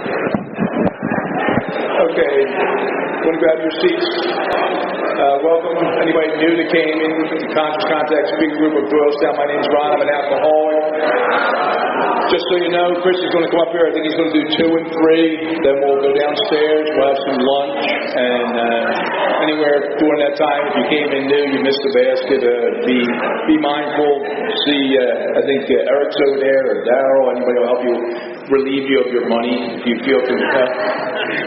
Okay, want to grab your seats. Welcome anybody new that came in to Conscious Contact Speaker Group of Doylestown. My name's Ron. I'm an alcoholic. Just so you know, Chris is going to come up here. I think he's going to do 2 and 3. Then we'll go downstairs. We'll have some lunch. And anywhere during that time, if you came in new, you missed the basket, be mindful. See, I think Eric's over there, or Daryl. Anybody will help you relieve you of your money if you feel compelled.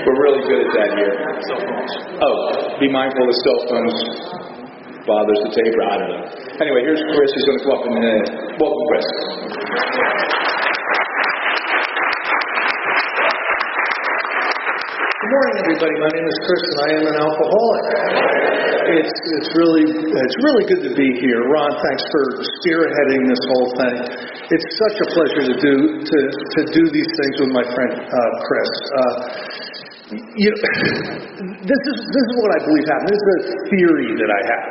We're really good at that here. Oh, be mindful of cell phones. Bothers the taper. I don't know. Anyway, here's Chris. He's going to come up in a minute. Welcome, Chris. Good morning, everybody. My name is Chris, and I am an alcoholic. It's really good to be here. Ron, thanks for spearheading this whole thing. It's such a pleasure to do these things with my friend Chris. This is what I believe happened. This is a theory that I have,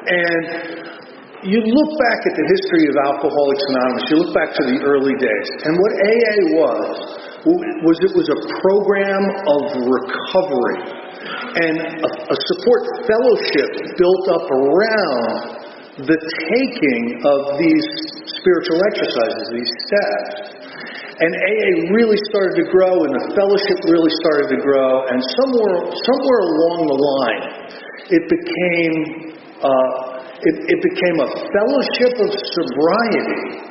and you look back at the history of Alcoholics Anonymous. You look back to the early days, and what AA was a program of recovery and a support fellowship built up around the taking of these spiritual exercises, these steps. And AA really started to grow, and the fellowship really started to grow, and somewhere along the line, it became a fellowship of sobriety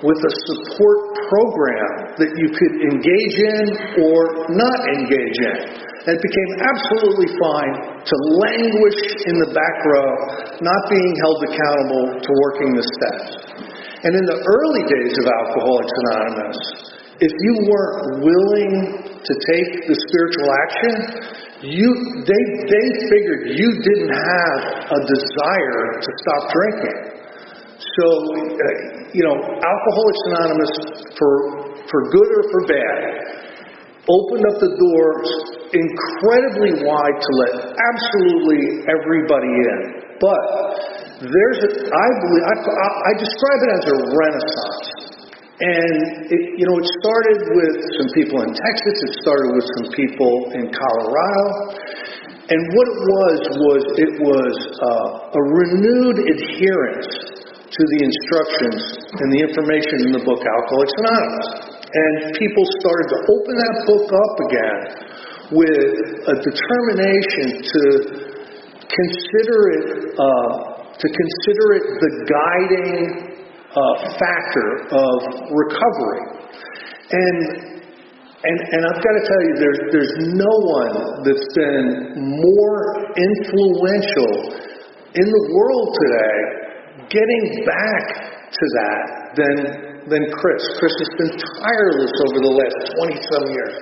with a support program that you could engage in or not engage in. And it became absolutely fine to languish in the back row, not being held accountable to working the steps. And in the early days of Alcoholics Anonymous, if you weren't willing to take the spiritual action, they figured you didn't have a desire to stop drinking. So, Alcoholics Anonymous, for good or for bad, opened up the doors incredibly wide to let absolutely everybody in. But I describe it as a renaissance. And it started with some people in Texas. It started with some people in Colorado. And what it was a renewed adherence to the instructions and the information in the book Alcoholics Anonymous. And people started to open that book up again with a determination to consider it the guiding factor of recovery. And I've got to tell you, there's no one that's been more influential in the world today getting back to that than Chris. Chris has been tireless over the last 20-some years.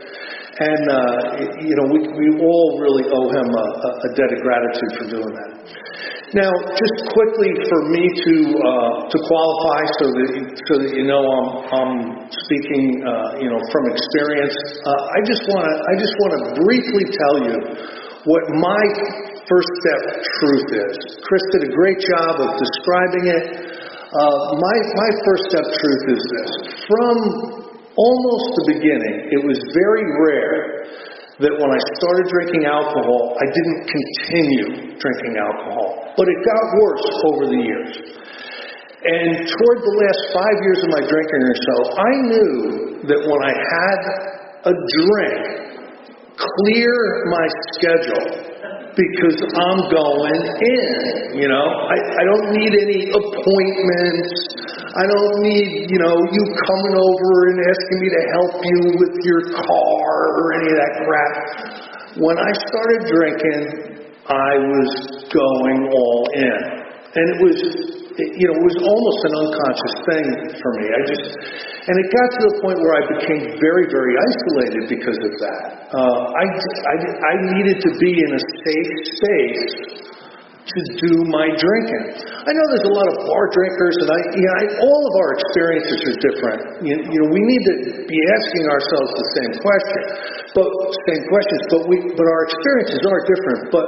And, we all really owe him a debt of gratitude for doing that. Now, just quickly for me to qualify so that you know I'm speaking, from experience, I just want to briefly tell you what my first step truth is. Chris did a great job of describing it. My first step truth is this. From almost the beginning, it was very rare that when I started drinking alcohol, I didn't continue drinking alcohol. But it got worse over the years. And toward the last 5 years of my drinking or so, I knew that when I had a drink, clear my schedule, because I'm going in, I don't need any appointments. I don't need, you coming over and asking me to help you with your car or any of that crap. When I started drinking, I was going all in. And it was almost an unconscious thing for me. And it got to the point where I became very, very isolated because of that. I needed to be in a safe space to do my drinking. I know there's a lot of bar drinkers, and all of our experiences are different. We need to be asking ourselves the same questions, but our experiences are different. But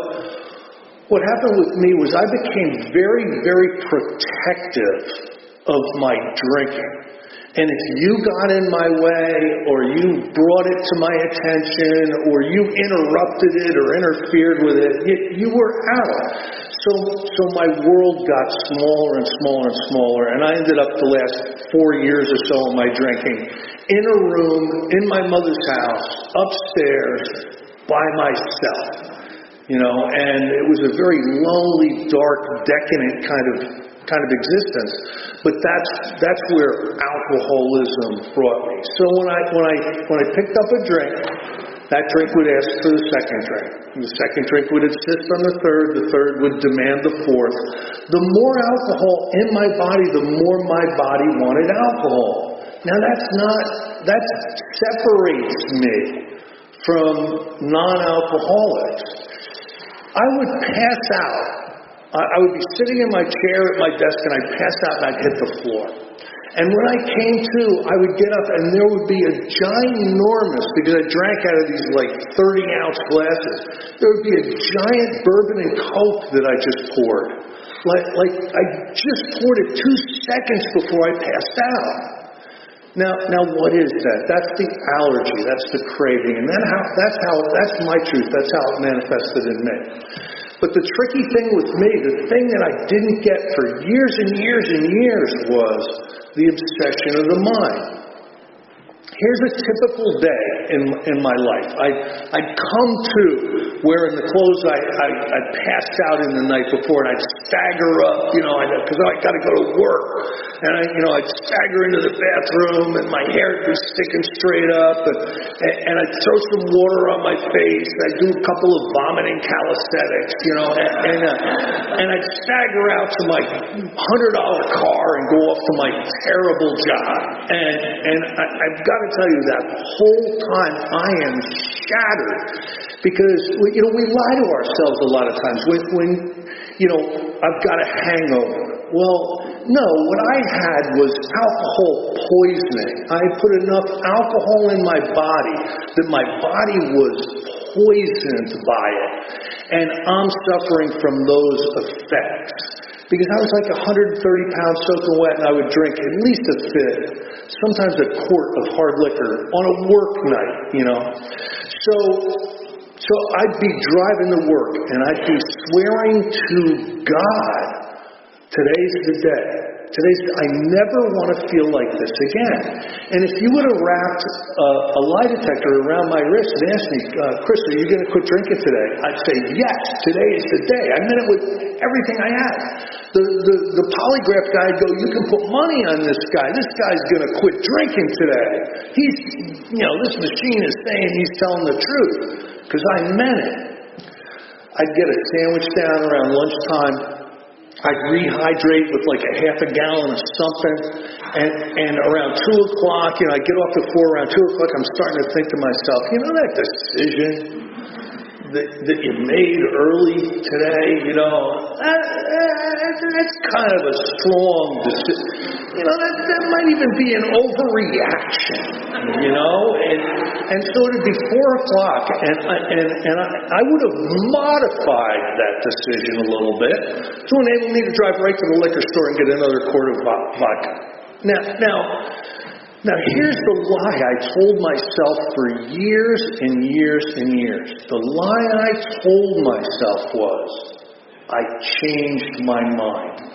what happened with me was I became very, very protective of my drinking. And if you got in my way, or you brought it to my attention, or you interrupted it or interfered with it, you were out. So my world got smaller and smaller and smaller, and I ended up the last 4 years or so of my drinking in a room in my mother's house, upstairs, by myself. And it was a very lonely, dark, decadent kind of existence. But that's where alcoholism brought me. So when I picked up a drink, that drink would ask for the second drink. The second drink would insist on the third would demand the fourth. The more alcohol in my body, the more my body wanted alcohol. Now that separates me from non-alcoholics. I would pass out. I would be sitting in my chair at my desk, and I'd pass out and I'd hit the floor. And when I came to, I would get up, and there would be a ginormous, because I drank out of these 30-ounce glasses, there would be a giant bourbon and Coke that I just poured. Like I just poured it 2 seconds before I passed out. Now what is that? That's the allergy. That's the craving. And that's my truth. That's how it manifested in me. But the tricky thing with me, the thing that I didn't get for years and years and years, was the obsession of the mind. Here's a typical day in my life. I'd come to where in the clothes I'd passed out in the night before, and I'd stagger up, because I got to go to work. And I'd stagger into the bathroom, and my hair would be sticking straight up, and I'd throw some water on my face. I'd do a couple of vomiting calisthenics, and I'd stagger out to my $100 car and go off to my terrible job. And I've got to tell you, that whole time I am shattered, because we lie to ourselves a lot of times. When I've got a hangover. Well, no, what I had was alcohol poisoning. I put enough alcohol in my body that my body was poisoned by it, and I'm suffering from those effects. Because I was like 130 pounds soaking wet, and I would drink at least a fifth, sometimes a quart of hard liquor on a work night, So I'd be driving to work, and I'd be swearing to God, today's the day. I never want to feel like this again. And if you would have wrapped a lie detector around my wrist and asked me, Chris, are you going to quit drinking today? I'd say, yes, today is the day. I meant it with everything I had. The polygraph guy would go, you can put money on this guy. This guy's going to quit drinking today. This machine is saying he's telling the truth, because I meant it. I'd get a sandwich down around lunchtime. I'd rehydrate with like a half a gallon of something, and around 2 o'clock, I'd get off the floor around 2 o'clock, I'm starting to think to myself, that decision that you made early today, that's kind of a strong decision. That might even be an overreaction, and so it'd be 4 o'clock, and I would have modified that decision a little bit to enable me to drive right to the liquor store and get another quart of vodka. Now here's the lie I told myself for years and years and years. The lie I told myself was, I changed my mind.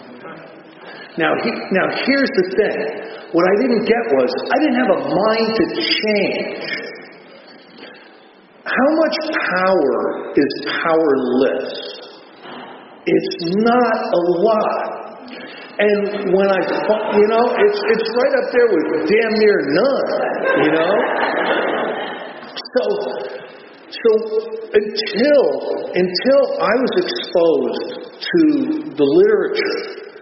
Now here's the thing. What I didn't get was, I didn't have a mind to change. How much power is powerless? It's not a lot. And when it's right up there with damn near none, So until I was exposed to the literature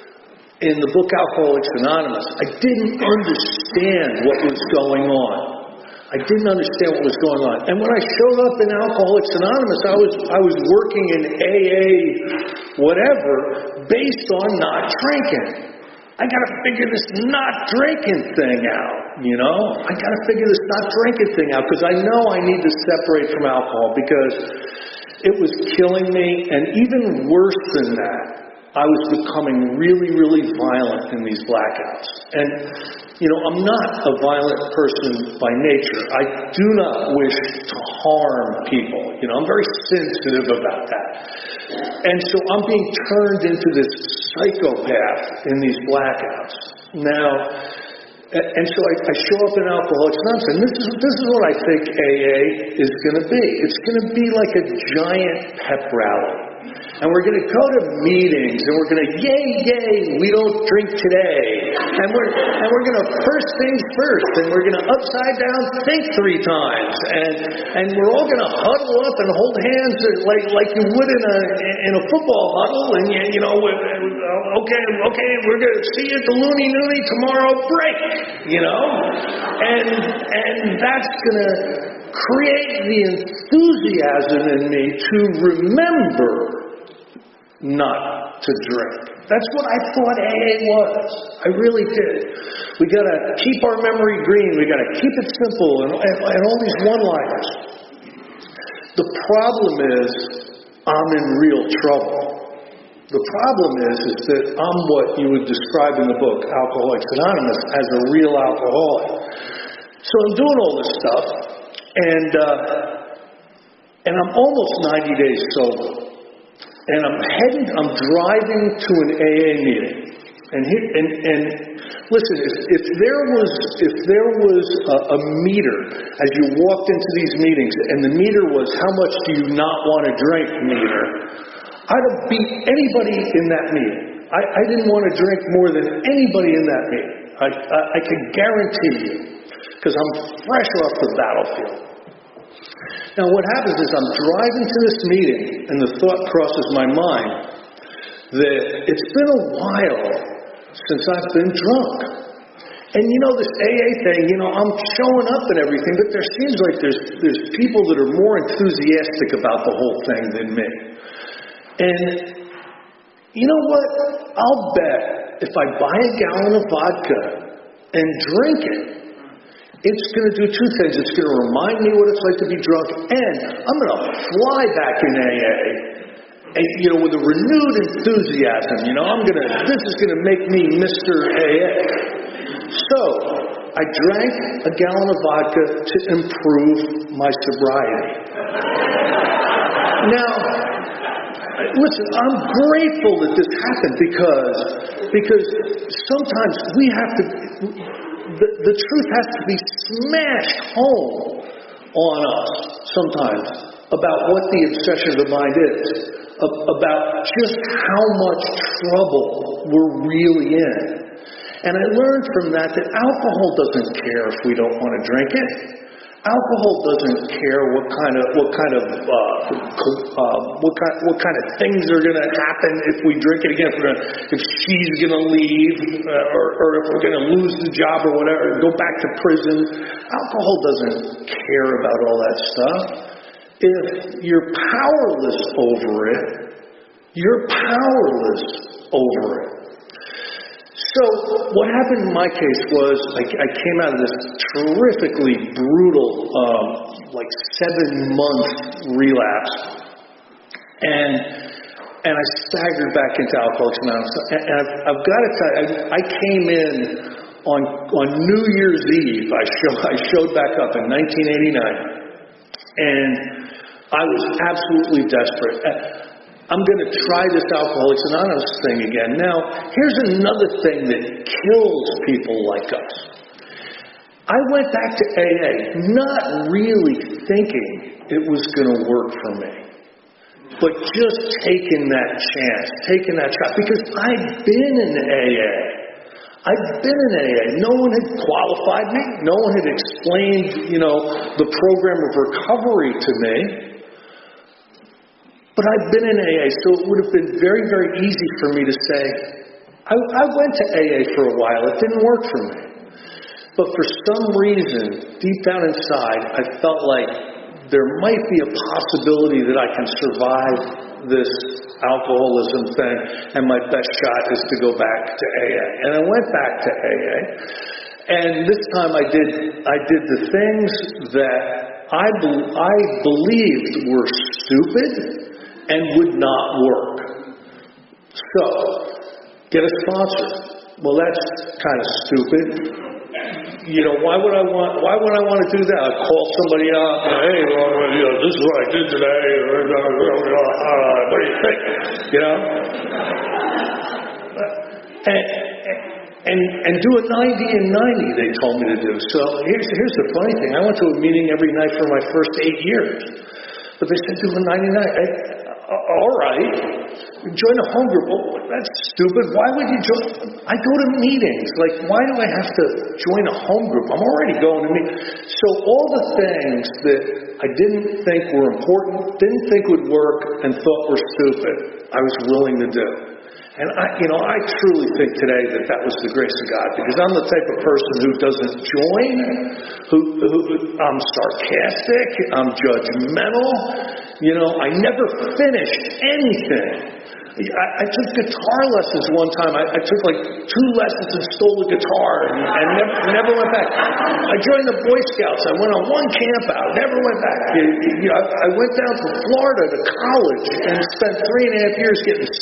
in the book Alcoholics Anonymous, I didn't understand what was going on. I didn't understand what was going on. And when I showed up in Alcoholics Anonymous, I was working in AA, whatever, based on not drinking. I got to figure this not drinking thing out, I got to figure this not drinking thing out, because I know I need to separate from alcohol, because it was killing me. And even worse than that, I was becoming really, really violent in these blackouts. And I'm not a violent person by nature. I do not wish to harm people. I'm very sensitive about that. And so I'm being turned into this psychopath in these blackouts. Now, and so I show up in Alcoholics Anonymous, and this is what I think AA is going to be. It's going to be like a giant pep rally. And we're going to go to meetings, and we're going to, yay, we don't drink today. And we're going to first things first, and we're going to upside down think 3 times. And we're all going to huddle up and hold hands like you would in a football huddle. And, okay, we're going to see you at the Looney Nooney tomorrow, break, And that's going to create the enthusiasm in me to remember not to drink. That's what I thought AA was. I really did. We got to keep our memory green. We got to keep it simple and all these one-liners. The problem is I'm in real trouble. The problem is that I'm what you would describe in the book, Alcoholics Anonymous, as a real alcoholic. So I'm doing all this stuff, and I'm almost 90 days sober. And I'm driving to an AA meeting. And listen, if there was a meter as you walked into these meetings, and the meter was how much do you not want to drink meter, I'd have beat anybody in that meeting. I didn't want to drink more than anybody in that meeting. I can guarantee you, because I'm fresh off the battlefield. Now what happens is I'm driving to this meeting, and the thought crosses my mind that it's been a while since I've been drunk. And this AA thing, I'm showing up and everything, but there seems like there's people that are more enthusiastic about the whole thing than me. And you know what? I'll bet if I buy a gallon of vodka and drink it, it's going to do 2 things. It's going to remind me what it's like to be drunk, and I'm going to fly back in AA, and, with a renewed enthusiasm. This is going to make me Mr. AA. So I drank a gallon of vodka to improve my sobriety. Now, listen, I'm grateful that this happened because sometimes we have to. The truth has to be smashed home on us sometimes about what the obsession of the mind is, about just how much trouble we're really in. And I learned from that alcohol doesn't care if we don't want to drink it. Alcohol doesn't care what kind of things are going to happen if we drink it again. If she's going to leave, or if we're going to lose the job or whatever, go back to prison. Alcohol doesn't care about all that stuff. If you're powerless over it, you're powerless over it. So what happened in my case was I came out of this terrifically brutal, 7-month relapse, and I staggered back into Alcoholics Anonymous. And I've got to tell you, I came in on New Year's Eve. I showed back up in 1989, and I was absolutely desperate. I'm going to try this Alcoholics Anonymous thing again. Now, here's another thing that kills people like us. I went back to AA not really thinking it was going to work for me, but just taking that chance, taking that shot, because I'd been in AA. I'd been in AA. No one had qualified me. No one had explained, the program of recovery to me. But I've been in AA, so it would have been very, very easy for me to say, I went to AA for a while. It didn't work for me. But for some reason, deep down inside, I felt like there might be a possibility that I can survive this alcoholism thing, and my best shot is to go back to AA. And I went back to AA, and this time I did the things that I believed were stupid and would not work. So, get a sponsor. Well, that's kind of stupid. why would I want to do that? I'd call somebody up, hey, well, this is what I did today. What do you think? And do a 90 and 90, they told me to do. So here's the funny thing. I went to a meeting every night for my first 8 years. But they said do a 99. All right. Join a home group. Oh, that's stupid. Why would you join? I go to meetings. Like, why do I have to join a home group? I'm already going to meetings. So all the things that I didn't think were important, didn't think would work, and thought were stupid, I was willing to do. And I truly think today that was the grace of God, because I'm the type of person who doesn't join, who I'm sarcastic, I'm judgmental. I never finished anything. I took guitar lessons one time. I took like 2 lessons and stole the guitar and never went back. I joined the Boy Scouts. I went on 1 camp out, never went back. I went down to Florida to college and spent 3.5 years getting 6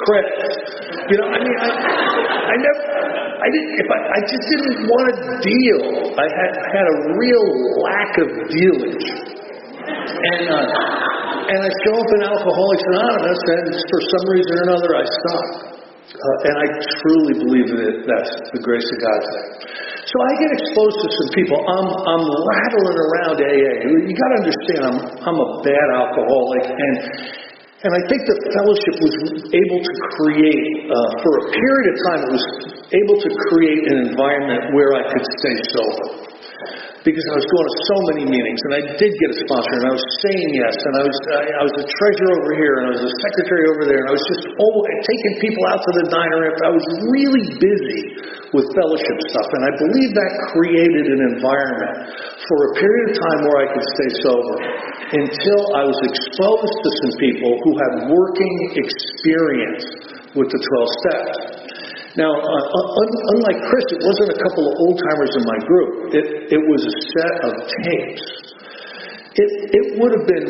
credits. I just didn't want to deal. I had a real lack of dealage. And I show up in Alcoholics Anonymous, and for some reason or another, I stopped. And I truly believe that that's the grace of God today. So I get exposed to some people. I'm rattling around AA. You got to understand, I'm a bad alcoholic, and I think the fellowship was able to create, for a period of time, it was able to create an environment where I could stay sober. Because I was going to so many meetings, and I did get a sponsor, and I was saying yes, and I was a treasurer over here, and I was a secretary over there, and I was just taking people out to the diner. I was really busy with fellowship stuff, and I believe that created an environment for a period of time where I could stay sober until I was exposed to some people who had working experience with the 12 steps. Now, unlike Chris, it wasn't a couple of old-timers in my group. It was a set of tapes. It would have been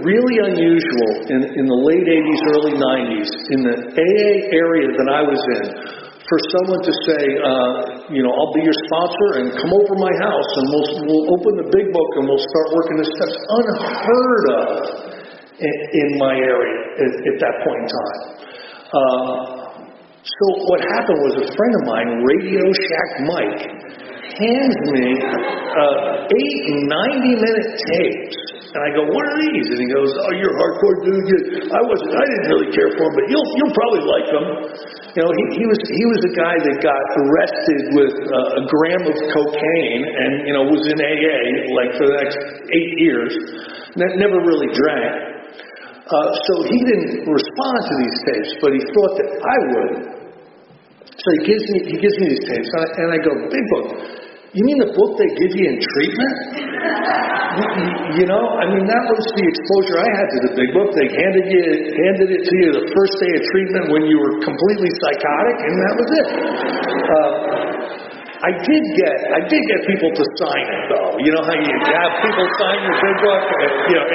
really unusual in the late 80s, early 90s, in the AA area that I was in, for someone to say, I'll be your sponsor and come over my house and we'll open the big book and we'll start working the steps. Unheard of in my area at that point in time. So what happened was a friend of mine, Radio Shack Mike, hands me 8 90-minute tapes. And I go, what are these? And he goes, oh, you're a hardcore dude. I didn't really care for him, but you'll probably like them. He was a guy that got arrested with a gram of cocaine and, was in AA like for the next 8 years. Never really drank. So he didn't respond to these tapes, but he thought that I would. So he gives me these tapes, and I go, Big Book, you mean the book they give you in treatment? That was the exposure I had to the Big Book. They handed it to you the first day of treatment when you were completely psychotic, and that was it. I did get people to sign it, though. You know how you have people sign your Big Book,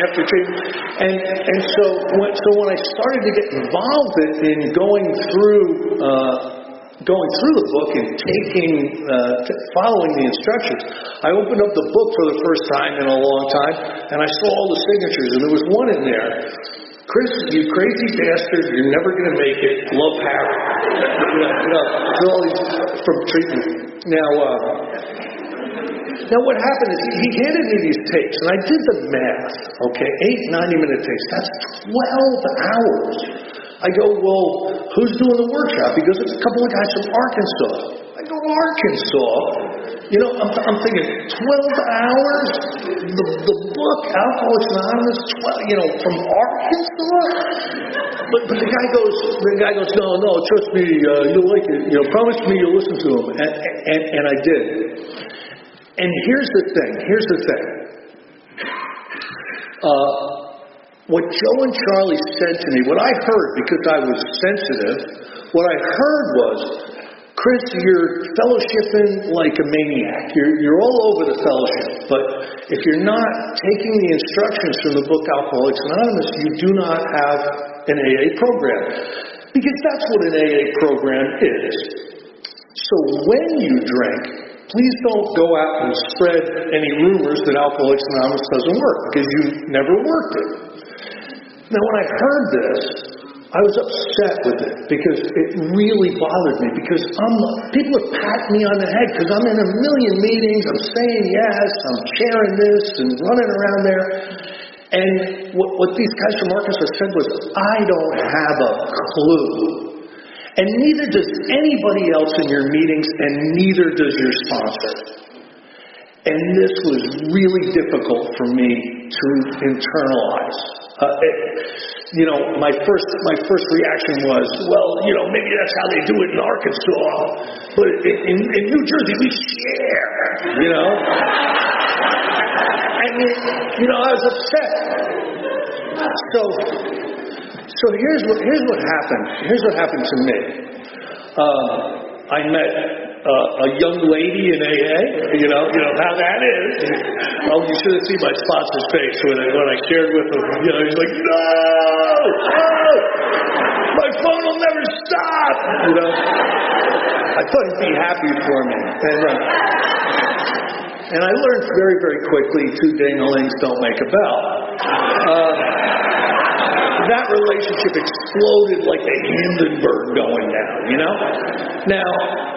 after treatment. And so when I started to get involved in going through the book and following the instructions, I opened up the book for the first time in a long time, and I saw all the signatures, and there was one in there. Chris, you crazy bastard, you're never going to make it. Love, Harry. All these from treatment. Now what happened is he handed me these tapes, and I did the math, okay, 8 90-minute tapes. That's 12 hours. I go, well, who's doing the workshop? He goes, it's a couple of guys from Arkansas. I go, Arkansas? I'm thinking, 12 hours? The book, Alcoholics Anonymous, from Arkansas? But the guy goes, no, trust me, you'll like it. Promise me you'll listen to him. And I did. And here's the thing. What Joe and Charlie said to me, what I heard, because I was sensitive, what I heard was, Chris, you're fellowshipping like a maniac. You're all over the fellowship. But if you're not taking the instructions from the book Alcoholics Anonymous, you do not have an AA program. Because that's what an AA program is. So when you drink, please don't go out and spread any rumors that Alcoholics Anonymous doesn't work, because you never worked it. Now, when I heard this, I was upset with it, because it really bothered me, because people are patting me on the head, because I'm in a million meetings, I'm saying yes, I'm sharing this, and running around there. And what these guys from Arkansas said was, I don't have a clue. And neither does anybody else in your meetings, and neither does your sponsor. And this was really difficult for me to internalize. My first reaction was, well, maybe that's how they do it in Arkansas, but in New Jersey we share, I was upset. So here's what happened. Here's what happened to me. I met a young lady in AA. You know how that is. Oh, you should have seen my sponsor's face when I shared with him. He's like, no, my phone will never stop. I thought he'd be happy for me. And I learned very, very quickly, 2 ding-a-lings don't make a bell. That relationship exploded like a Hindenburg going down, Now,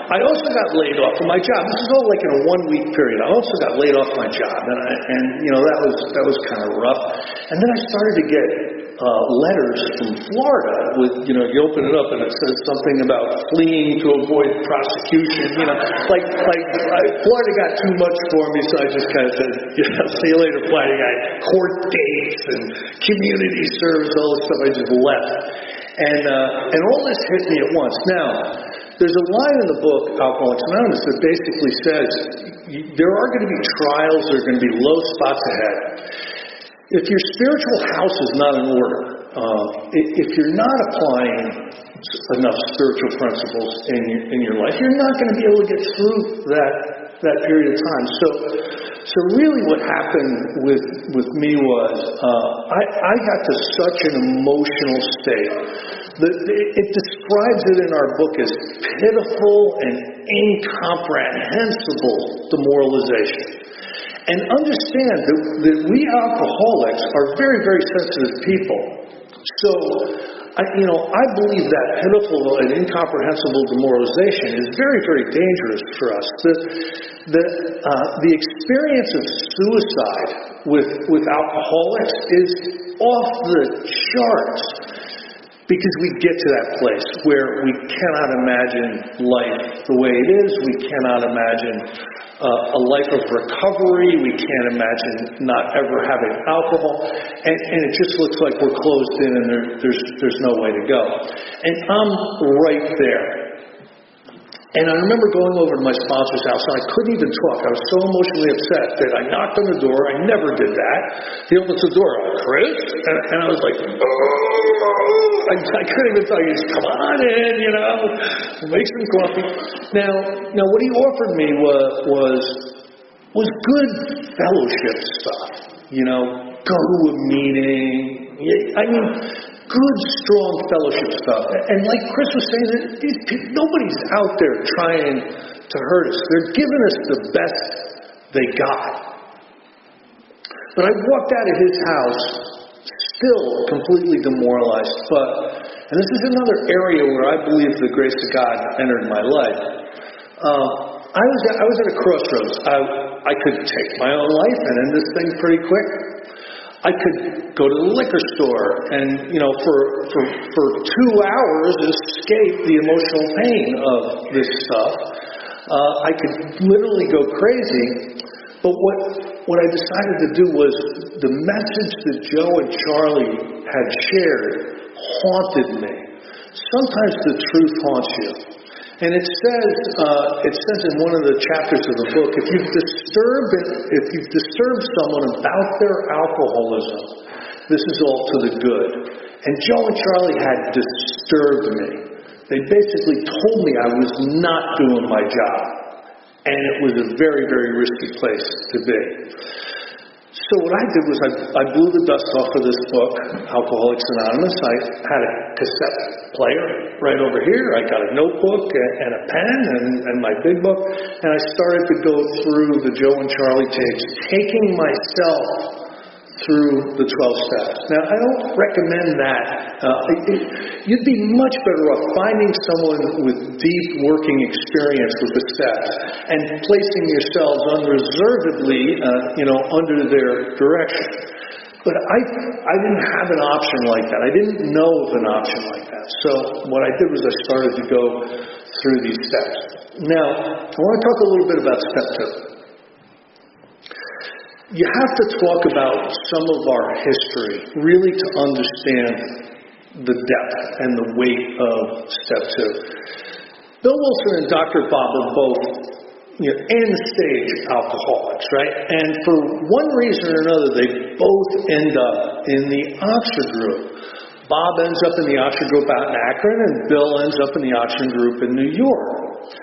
I also got laid off from my job. This is all like in a 1-week period. I also got laid off my job, and that was kind of rough. And then I started to get letters from Florida with, you open it up and it says something about fleeing to avoid prosecution, Florida got too much for me, so I just kind of said, see you later, Florida guy. Court dates and community service, all this stuff, I just left. And all this hit me at once. Now, there's a line in the book, Alcoholics Anonymous, that basically says there are going to be trials, there are going to be low spots ahead. If your spiritual house is not in order, if you're not applying enough spiritual principles in your life, you're not going to be able to get through that period of time. So really what happened with me was I got to such an emotional state that it describes it in our book as pitiful and incomprehensible demoralization. And understand that we alcoholics are very, very sensitive people. So, I believe that pitiful and incomprehensible demoralization is very, very dangerous for us. The experience of suicide with alcoholics is off the charts, because we get to that place where we cannot imagine life the way it is. We cannot imagine a life of recovery. We can't imagine not ever having alcohol. And it just looks like we're closed in and there's no way to go. And I'm right there. And I remember going over to my sponsor's house, and I couldn't even talk. I was so emotionally upset that I knocked on the door. I never did that. He opens the door, Chris? And I was like, oh, I couldn't even tell you, just come on in, make some coffee. Now what he offered me was good fellowship stuff. Go to a meeting. Good, strong fellowship stuff. And like Chris was saying, these people, nobody's out there trying to hurt us. They're giving us the best they got. But I walked out of his house still completely demoralized. And this is another area where I believe the grace of God entered my life. I was at a crossroads. I could take my own life and end this thing pretty quick. I could go to the liquor store and, for 2 hours escape the emotional pain of this stuff. I could literally go crazy. But what I decided to do was the message that Joe and Charlie had shared haunted me. Sometimes the truth haunts you. And it says in one of the chapters of the book, if you've disturbed someone about their alcoholism, this is all to the good. And Joe and Charlie had disturbed me. They basically told me I was not doing my job. And it was a very, very risky place to be. So what I did was I blew the dust off of this book, Alcoholics Anonymous. I had a cassette player right over here. I got a notebook and a pen and my big book, and I started to go through the Joe and Charlie tapes, taking myself through the 12 steps. Now, I don't recommend that. You'd be much better off finding someone with deep working experience with the steps and placing yourselves unreservedly, under their direction. But I didn't have an option like that. I didn't know of an option like that. So what I did was I started to go through these steps. Now, I want to talk a little bit about step 2. You have to talk about some of our history really to understand the depth and the weight of step 2. Bill Wilson and Dr. Bob are both end stage alcoholics, right? And for one reason or another, they both end up in the Oxford group. Bob ends up in the Oxford group out in Akron, and Bill ends up in the Oxford group in New York.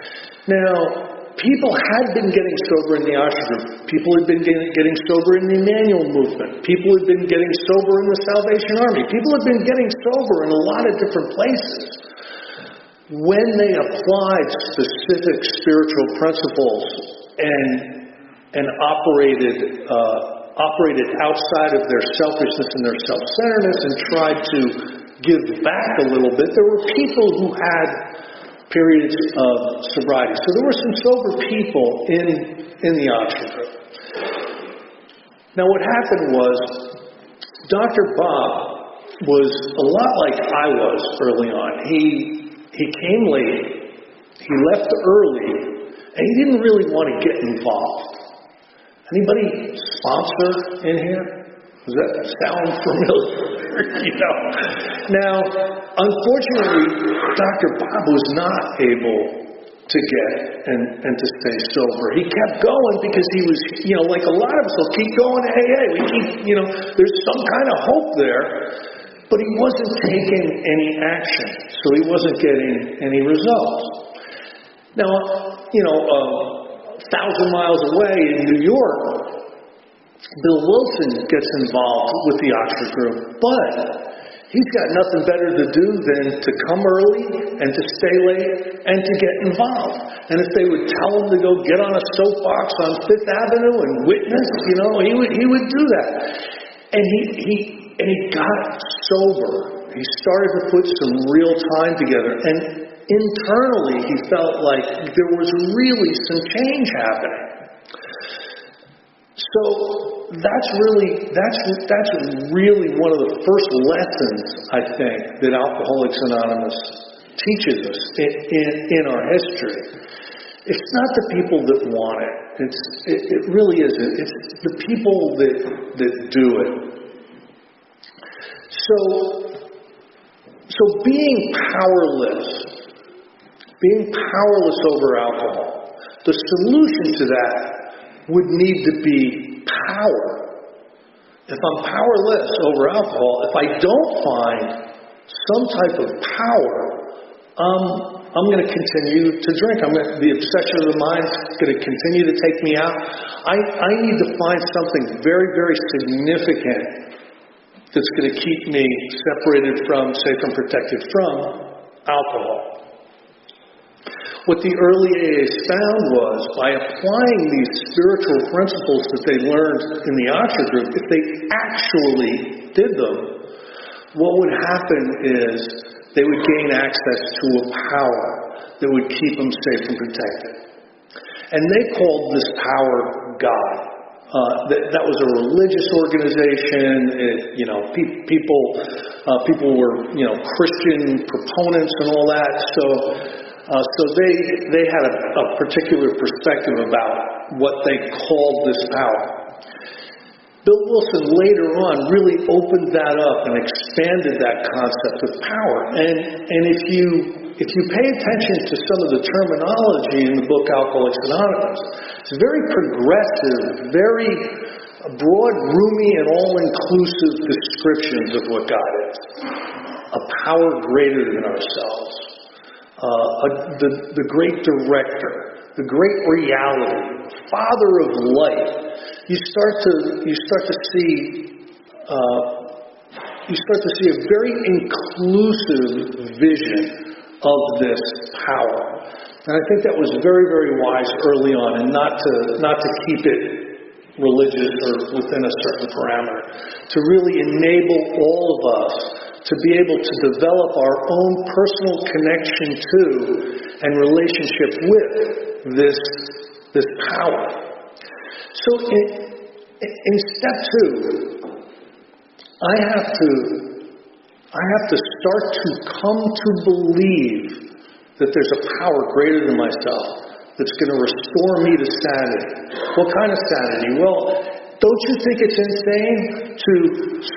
Now, people had been getting sober in the Oxford group. People had been getting sober in the Emmanuel movement. People had been getting sober in the Salvation Army. People had been getting sober in a lot of different places. When they applied specific spiritual principles and operated outside of their selfishness and their self-centeredness and tried to give back a little bit, there were people who had periods of sobriety. So there were some sober people in the Oxford group. Now what happened was Dr. Bob was a lot like I was early on. He came late, he left early, and he didn't really want to get involved. Anybody sponsor in here? Does that sound familiar? Now, unfortunately, Dr. Bob was not able to get and to stay sober. He kept going because he was, like a lot of us will keep going to AA. We keep, there's some kind of hope there, but he wasn't taking any action, so he wasn't getting any results. Now, 1,000 miles away in New York, Bill Wilson gets involved with the Oxford group, but he's got nothing better to do than to come early and to stay late and to get involved. And if they would tell him to go get on a soapbox on Fifth Avenue and witness, he would do that. And he got sober. He started to put some real time together, and internally he felt like there was really some change happening. So that's really one of the first lessons, I think, that Alcoholics Anonymous teaches us in our history. It's not the people that want it. It really isn't. It's the people that do it. So being powerless over alcohol, the solution to that would need to be power. If I'm powerless over alcohol, if I don't find some type of power, I'm going to continue to drink. The obsession of the mind is going to continue to take me out. I need to find something very, very significant that's going to keep me separated from, safe and protected from alcohol. What the early AAs found was, by applying these spiritual principles that they learned in the Oxford group, if they actually did them, what would happen is they would gain access to a power that would keep them safe and protected. And they called this power God. That was a religious organization. People were, Christian proponents and all that. So they had a particular perspective about what they called this power. Bill Wilson later on really opened that up and expanded that concept of power. And if you pay attention to some of the terminology in the book Alcoholics Anonymous, it's very progressive, very broad, roomy, and all-inclusive descriptions of what God is. A power greater than ourselves. The great director, the great reality, Father of light. you start to see a very inclusive vision of this power. And I think that was very, very wise early on, and not to keep it religious or within a certain parameter, to really enable all of us to be able to develop our own personal connection to and relationship with this power. So in step 2, I have to start to come to believe that there's a power greater than myself that's going to restore me to sanity. What kind of sanity? Well, don't you think it's insane to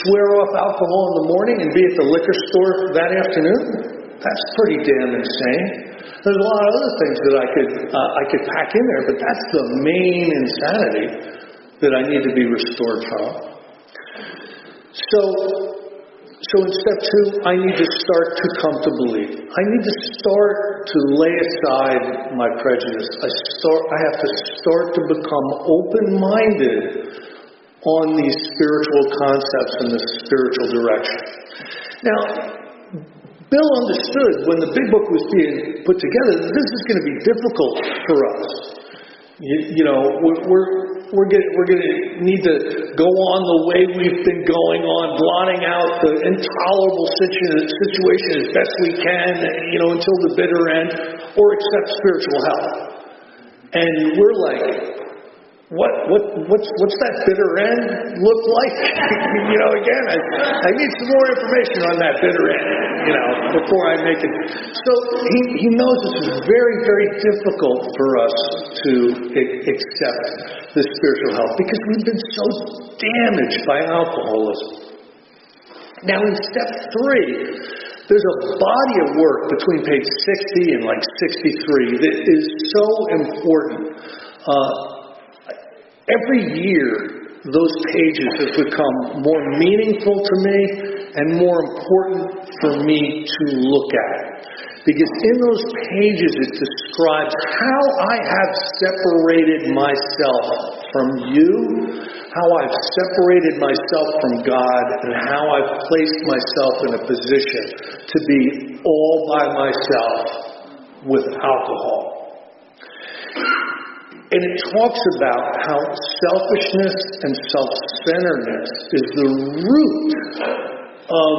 swear off alcohol in the morning and be at the liquor store that afternoon? That's pretty damn insane. There's a lot of other things that I could pack in there, but that's the main insanity that I need to be restored from. So in step 2, I need to start to come to believe. I need to start to lay aside my prejudice. I have to start to become open-minded on these spiritual concepts and this spiritual direction. Now, Bill understood when the big book was being put together that this is going to be difficult for us. We're going to need to go on the way we've been going on, blotting out the intolerable situation as best we can, until the bitter end, or accept spiritual help. And we're like, what's that bitter end look like? Again, I need some more information on that bitter end, before I make it. So he knows this is very, very difficult for us to accept this spiritual help because we've been so damaged by alcoholism. Now in step 3, there's a body of work between page 60 and 63 that is so important. Every year, those pages have become more meaningful to me and more important for me to look at. Because in those pages, it describes how I have separated myself from you, how I've separated myself from God, and how I've placed myself in a position to be all by myself with alcohol. And it talks about how selfishness and self-centeredness is the root of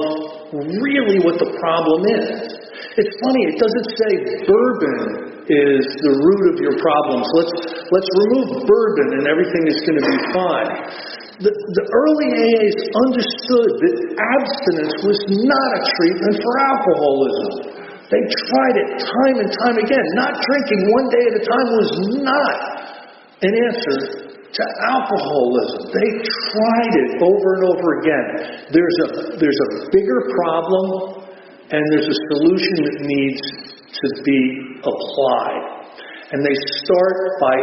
really what the problem is. It's funny, it doesn't say bourbon is the root of your problems. Let's remove bourbon and everything is going to be fine. The early AAs understood that abstinence was not a treatment for alcoholism. They tried it time and time again. Not drinking one day at a time was not an answer to alcoholism. They tried it over and over again. There's a bigger problem, and there's a solution that needs to be applied. And they start by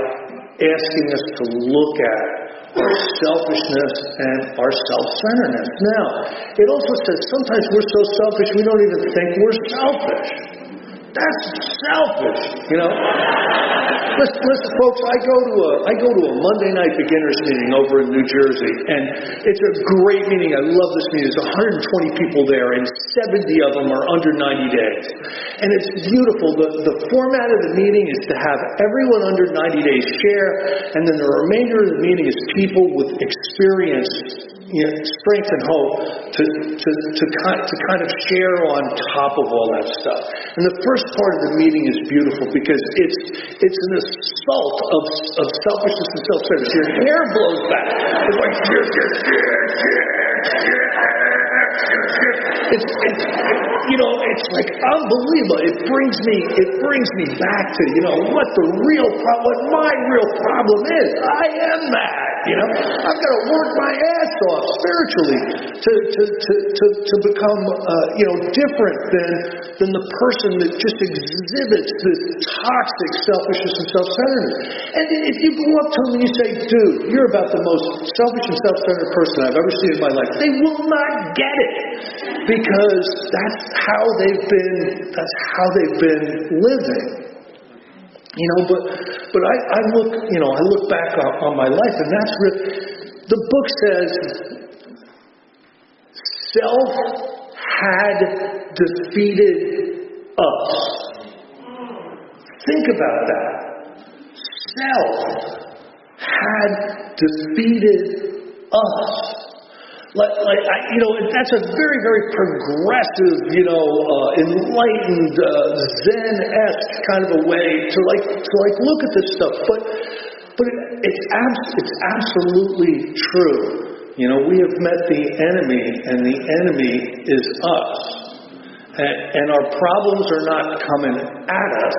asking us to look at our selfishness and our self-centeredness. Now, it also says sometimes we're so selfish we don't even think we're selfish. That's selfish, Listen, folks, I go to a Monday night beginners meeting over in New Jersey, and it's a great meeting. I love this meeting. There's 120 people there, and 70 of them are under 90 days. And it's beautiful. The format of the meeting is to have everyone under 90 days share, and then the remainder of the meeting is people with experience, strength and hope to kind of share on top of all that stuff. And the first part of the meeting is beautiful because it's an assault of selfishness and self-centeredness. Your hair blows back. It's like it's like unbelievable. It brings me back to what my real problem is. I am mad. I've got to work my ass off spiritually to become different than the person that just exhibits this toxic selfishness and self-centeredness. And if you go up to them and you say, "Dude, you're about the most selfish and self-centered person I've ever seen in my life," they will not get it because that's how they've been living. But I look back on my life, and that's the book says self had defeated us. Think about that. Self had defeated us. That's a very, very progressive, enlightened, Zen-esque kind of a way to look at this stuff. But it's absolutely true. We have met the enemy, and the enemy is us. And our problems are not coming at us;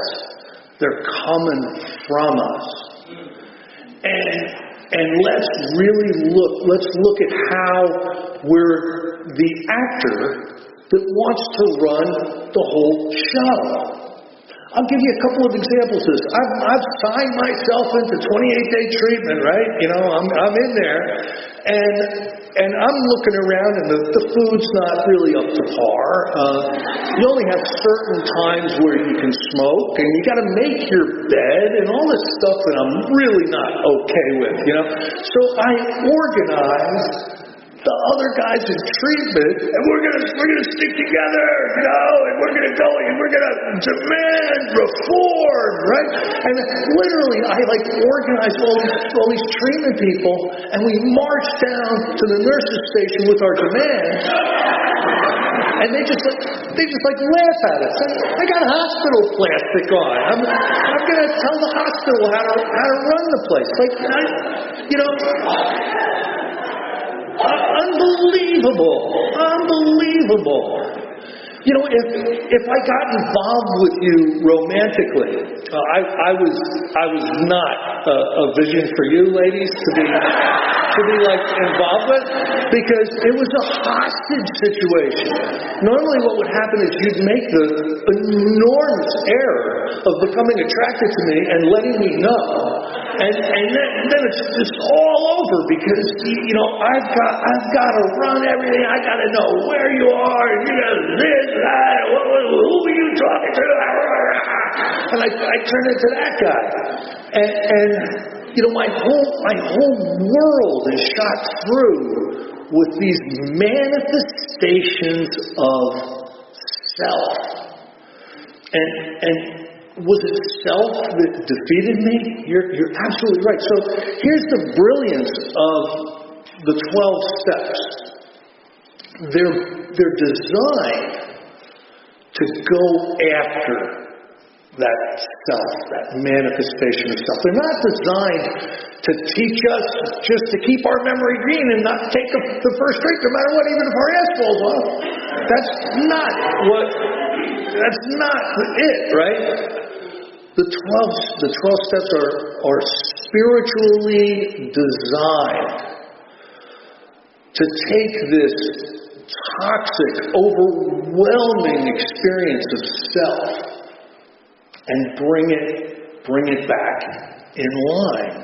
they're coming from us. And let's look at how we're the actor that wants to run the whole show. I'll give you a couple of examples of this. I've signed myself into 28-day treatment, right? I'm in there, and I'm looking around, and the food's not really up to par. You only have certain times where you can smoke, and you got to make your bed, and all this stuff that I'm really not okay with, So I organize the other guys in treatment, and we're gonna stick together, and we're gonna go and we're gonna demand reform, right? And literally, I organize all these treatment people, and we march down to the nurses' station with our demands, and they just laugh at us. I got hospital plastic on. I'm gonna tell the hospital how to run the place. Unbelievable. If I got involved with you romantically, I was not a vision for you, ladies, to be involved with, because it was a hostage situation. Normally, what would happen is you'd make the enormous error of becoming attracted to me and letting me know. And then it's all over, because I've got to run everything. I got to know where you are. And you got this, that. Who are you talking to? And I turn into that guy. And my whole world is shot through with these manifestations of self. And was it self that defeated me? You're absolutely right. So here's the brilliance of the 12 steps. They're designed to go after that self, that manifestation of self. They're not designed to teach us just to keep our memory green and not take the first drink no matter what, even if our ass falls off. That's not it, right? The 12 steps are spiritually designed to take this toxic, overwhelming experience of self and bring it back in line.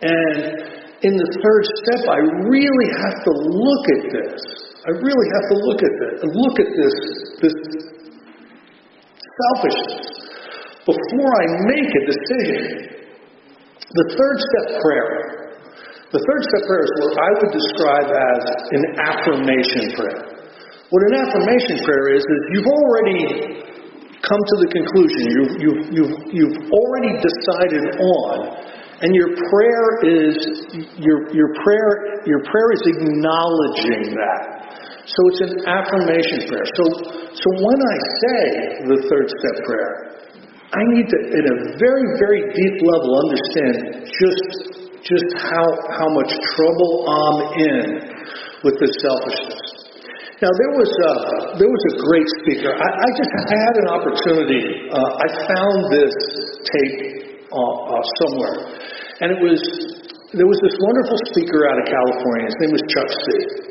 And in the third step, I really have to look at this. Look at this selfishness before I make a decision. The third step prayer. The third step prayer is what I would describe as an affirmation prayer. What an affirmation prayer is you've already come to the conclusion. You've already decided on, and your prayer is acknowledging that. So it's an affirmation prayer. So when I say the third step prayer, I need to, at a very, very deep level, understand just how much trouble I'm in with this selfishness. Now there was a great speaker. I had an opportunity. I found this tape somewhere, and there was this wonderful speaker out of California. His name was Chuck C.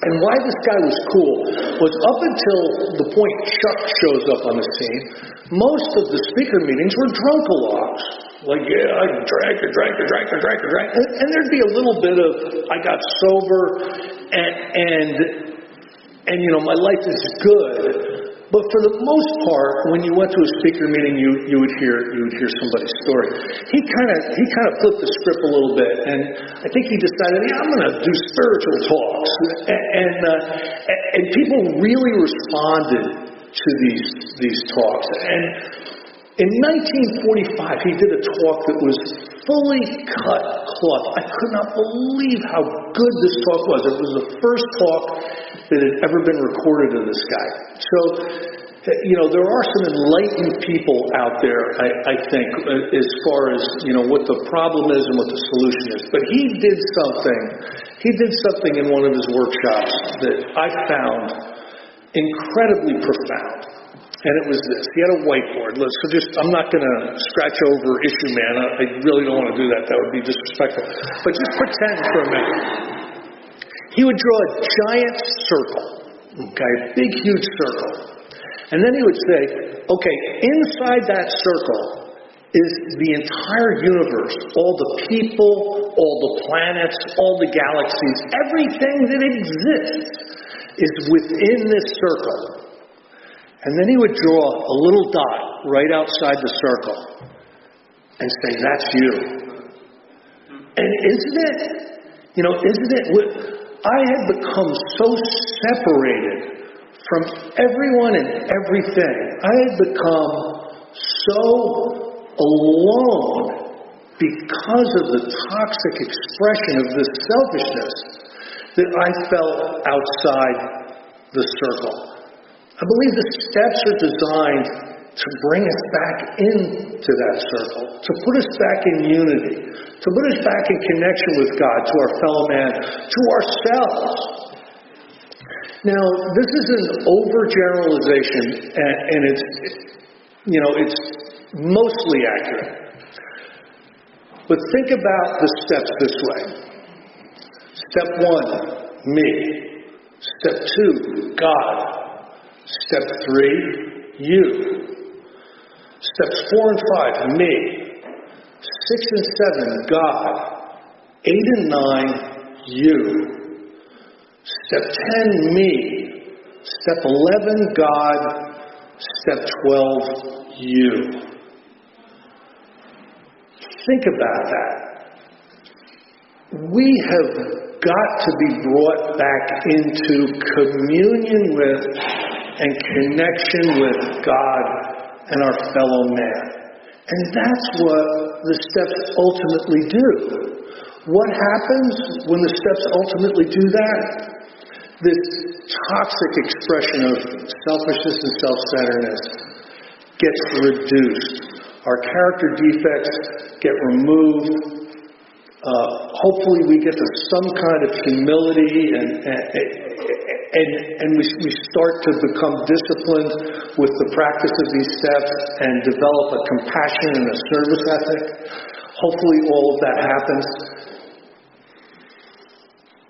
And why this guy was cool was up until the point Chuck shows up on the scene, most of the speaker meetings were drunk-a-logs. Like, yeah, I drank. And there'd be a little bit of, I got sober, and my life is good. But for the most part, when you went to a speaker meeting, you would hear somebody's story. He kind of flipped the script a little bit, and I think he decided, I'm going to do spiritual talks, and people really responded to these talks. And in 1945, he did a talk that was fully cut cloth. I could not believe how good this talk was. It was the first talk that had ever been recorded of this guy. So, there are some enlightened people out there, I think, as far as, what the problem is and what the solution is. But he did something in one of his workshops that I found incredibly profound. And it was this. He had a whiteboard. I'm not going to scratch over issue man. I really don't want to do that. That would be disrespectful. But just pretend for a minute. He would draw a giant circle. Okay, a big, huge circle. And then he would say, okay, inside that circle is the entire universe, all the people, all the planets, all the galaxies, everything that exists is within this circle. And then he would draw a little dot right outside the circle and say, that's you. And isn't it, I had become so separated from everyone and everything. I had become so alone because of the toxic expression of this selfishness that I felt outside the circle. I believe the steps are designed to bring us back into that circle, to put us back in unity, to put us back in connection with God, to our fellow man, to ourselves. Now, this is an overgeneralization, and it's mostly accurate. But think about the steps this way. Step 1, me. Step 2, God. Step 3, you. Steps 4 and 5, me. 6 and 7, God. 8 and 9, you. Step 10, me. Step 11, God. Step 12, you. Think about that. We have got to be brought back into communion with and connection with God and our fellow man. And that's what the steps ultimately do. What happens when the steps ultimately do that? This toxic expression of selfishness and self-centeredness gets reduced. Our character defects get removed. Hopefully we get to some kind of humility and we start to become disciplined with the practice of these steps and develop a compassion and a service ethic. Hopefully all of that happens.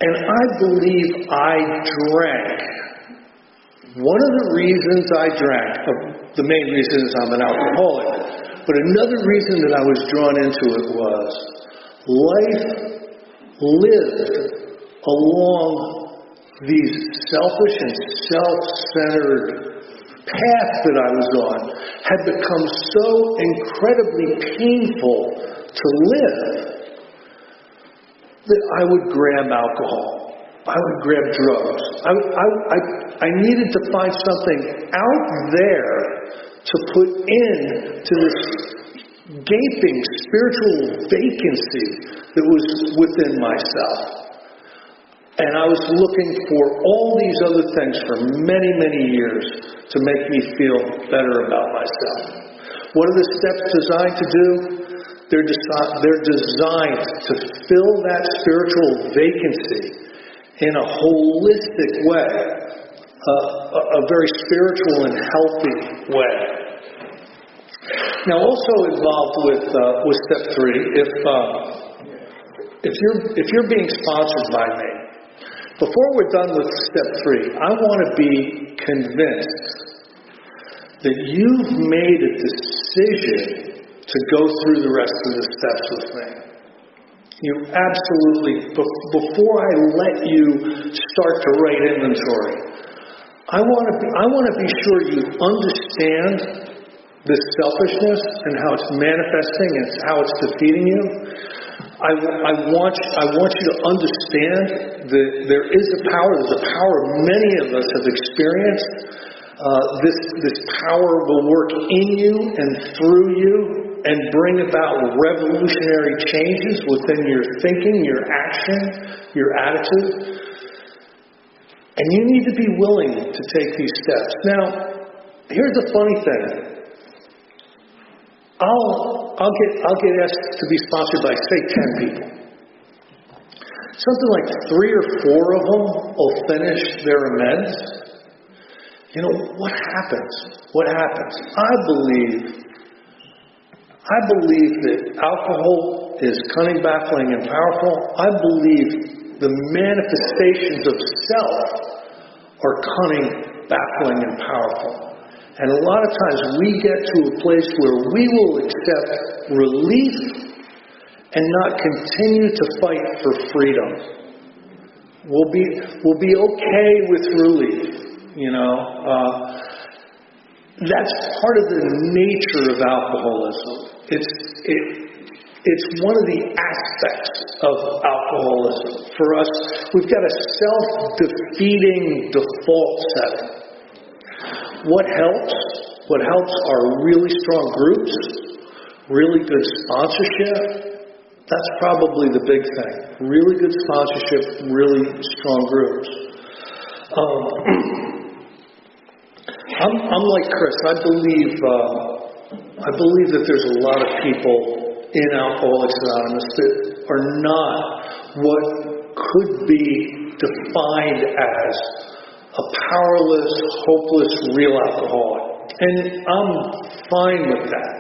And I believe I drank. One of the reasons I drank, the main reason is I'm an alcoholic, but another reason that I was drawn into it was life lived along these selfish and self-centered path that I was on had become so incredibly painful to live that I would grab alcohol. I would grab drugs. I needed to find something out there to put into this gaping spiritual vacancy that was within myself. And I was looking for all these other things for many, many years to make me feel better about myself. What are the steps designed to do? They're designed to fill that spiritual vacancy in a holistic way, a very spiritual and healthy way. Now, also involved with step 3, if you're being sponsored by me, before we're done with step 3, I want to be convinced that you've made a decision to go through the rest of the steps with me. You absolutely, before I let you start to write inventory, I want to be sure you understand this selfishness and how it's manifesting and how it's defeating you. I want you to understand that there is a power. There's a power many of us have experienced. This power will work in you and through you and bring about revolutionary changes within your thinking, your action, your attitude. And you need to be willing to take these steps. Now, here's the funny thing. I'll get asked to be sponsored by, say, 10 people. Something like 3 or 4 of them will finish their amends. You know, what happens? What happens? I believe that alcohol is cunning, baffling, and powerful. I believe the manifestations of self are cunning, baffling, and powerful. And a lot of times we get to a place where we will accept relief and not continue to fight for freedom. We'll be okay with relief, you know. That's part of the nature of alcoholism. It's one of the aspects of alcoholism. For us, we've got a self-defeating default setting. What helps? What helps are really strong groups, really good sponsorship. That's probably the big thing. Really good sponsorship, really strong groups. I'm like Chris. I believe that there's a lot of people in Alcoholics Anonymous that are not what could be defined as a powerless, hopeless, real alcoholic. And I'm fine with that.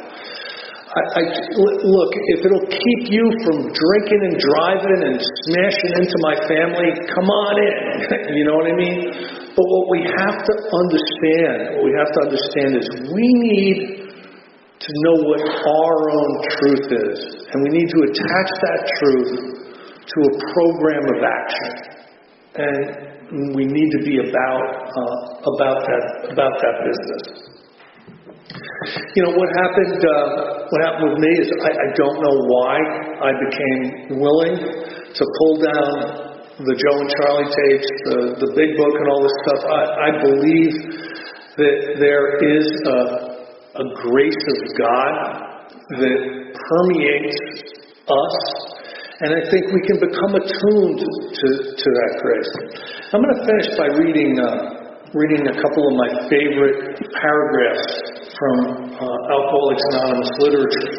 Look, if it'll keep you from drinking and driving and smashing into my family, come on in. You know what I mean? But what we have to understand is we need to know what our own truth is. And we need to attach that truth to a program of action. And we need to be about that business. You know, what happened with me is I don't know why I became willing to pull down the Joe and Charlie tapes, the big book and all this stuff. I believe that there is a grace of God that permeates us, and I think we can become attuned to that grace. I'm going to finish by reading a couple of my favorite paragraphs from Alcoholics Anonymous literature.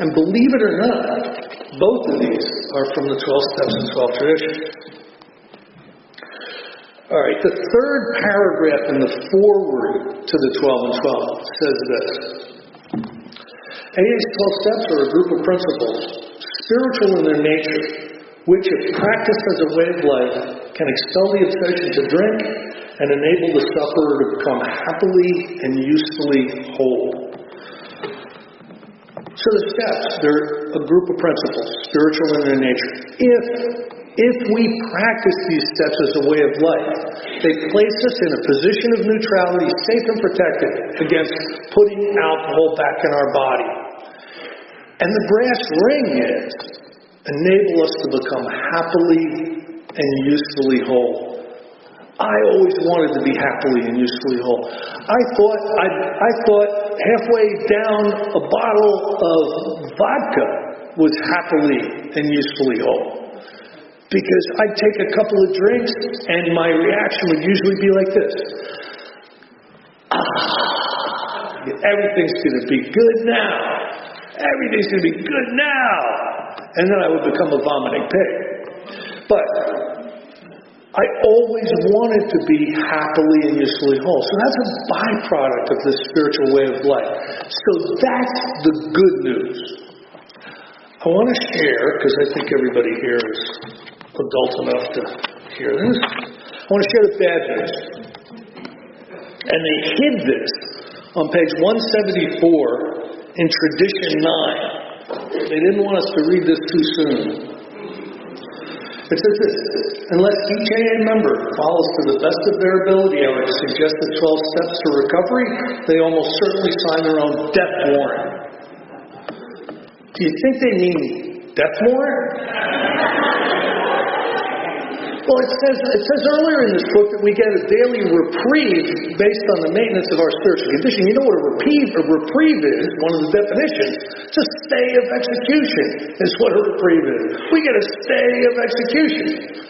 And believe it or not, both of these are from the 12 Steps and 12 Traditions. All right, the third paragraph in the foreword to the 12 and 12 says this. AA's 12 steps are a group of principles, spiritual in their nature, which, if practiced as a way of life, can expel the obsession to drink and enable the sufferer to become happily and usefully whole. So the steps, they're a group of principles, spiritual in their nature. If we practice these steps as a way of life, they place us in a position of neutrality, safe and protected against putting alcohol back in our body. And the brass ring is enable us to become happily and usefully whole. I always wanted to be happily and usefully whole. I thought halfway down a bottle of vodka was happily and usefully whole. Because I'd take a couple of drinks and my reaction would usually be like this. Everything's going to be good now. Everything's going to be good now. And then I would become a vomiting pig. But I always wanted to be happily and usefully whole. So that's a byproduct of this spiritual way of life. So that's the good news. I want to share, because I think everybody here is adult enough to hear this. I want to share the bad news. And they hid this on page 174 in Tradition 9. They didn't want us to read this too soon. It says this, unless each AA member follows to the best of their ability our suggested 12 steps to recovery, they almost certainly sign their own death warrant. Do you think they mean death warrant? Well, it says earlier in this book that we get a daily reprieve based on the maintenance of our spiritual condition. You know what a reprieve is? One of the definitions. It's a stay of execution is what a reprieve is. We get a stay of execution.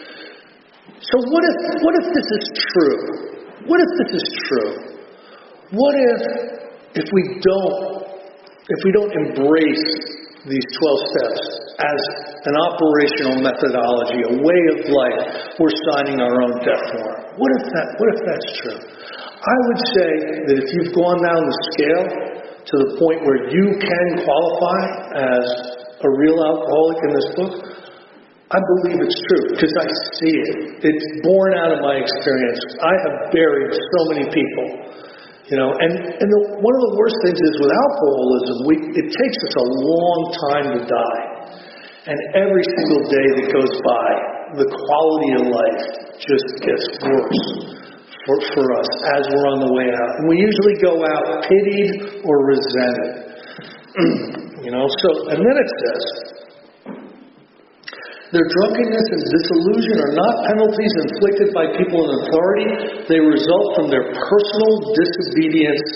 So what if this is true? What if this is true? What if we don't embrace these 12 steps as an operational methodology, a way of life, we're signing our own death warrant? What if that's true? I would say that if you've gone down the scale to the point where you can qualify as a real alcoholic in this book, I believe it's true because I see it. It's born out of my experience. I have buried so many people. You know, and one of the worst things is with alcoholism, it takes us a long time to die. And every single day that goes by, the quality of life just gets worse for us as we're on the way out. And we usually go out pitied or resented. You know, and then it says, their drunkenness and disillusion are not penalties inflicted by people in authority. They result from their personal disobedience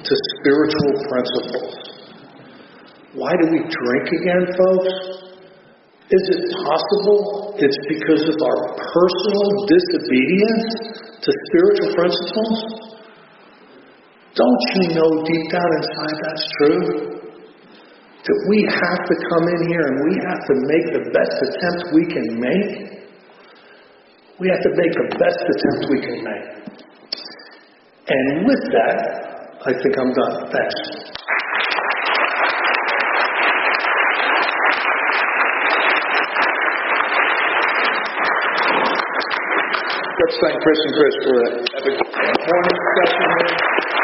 to spiritual principles. Why do we drink again, folks? Is it possible it's because of our personal disobedience to spiritual principles? Don't you know deep down inside that's true? That we have to come in here and we have to make the best attempt we can make. We have to make the best attempt we can make. And with that, I think I'm done. Thanks. Let's thank Chris and Chris for an epic morning session here.